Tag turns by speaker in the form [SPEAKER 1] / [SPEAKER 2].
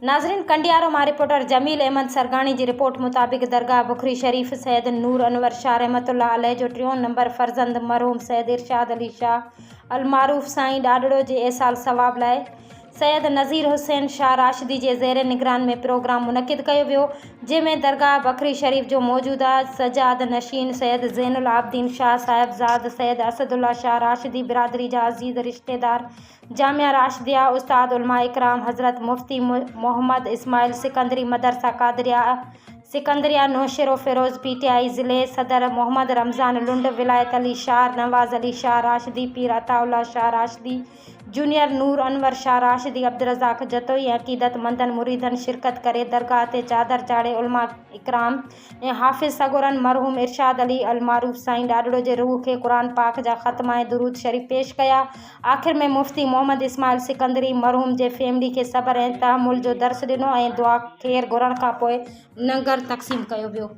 [SPEAKER 1] नाज़रीन, कंडियारो मां रिपोर्टर जमील अहमद सरगाणी की रिपोर्ट मुताबिक़ दरगाह बुखरी शरीफ सैयद नूर अनवर शाह रहमतुल्लाह अलैह जो 3 नंबर फर्जंद मरहूम सैयद इरशाद अली शाह अलमारूफ साईं ॾाॾड़ो जे एसाल सवाब लाइ सैयद नज़ीर हुसैन शाह राशिदी के ज़ेर निगरान में प्रोग्राम मुनक़िद किया वियो, जंहिंमें दरगाह बखरी शरीफ जो मौजूदा सजाद नशीन सैयद ज़ैनुल आबदीन शाह साहिबजाद सैयद असदुल्ला शाह राशिदी बिरादरी जा अज़ीज़ रिश्तेदार जामिया राशिदिया उस्ताद उलमा इकराम हज़रत मुफ्ती मोहम्मद इस्माइल सिकंदरी मदरसा कादरिया सिकंदरिया नौशेरो फ़िरोज़ PTI ज़िले सदर मोहम्मद रमज़ान लुंड विलायत अली शाह नवाज़ अली शाह राशिदी पीर अताउल्ला शाह राशिदी जूनियर नूर अनवर शाह राशिदी अब्दुर्रज़ाक जतोई अक़ीदत मंदन मुरीदन शिरकत करे दरगाह ते चादर चाढ़े उलमा इकराम हाफ़िज़ सगोरन मरहूम इरशाद अली अलमारूफ साईं ॾाॾड़ो जे रूह के कुरान पाक जा ख़त्मा दुरूद शरीफ़ पेश कया। आख़िर में मुफ्ती मोहम्मद इस्माइल सिकंदरी मरहूम जे फैमिली के सब्र ऐं तहमुल जो दर्स ॾिनो ऐं दुआ ख़ैर घुरण खां पोइ लंगर तक़सीम कयो वियो।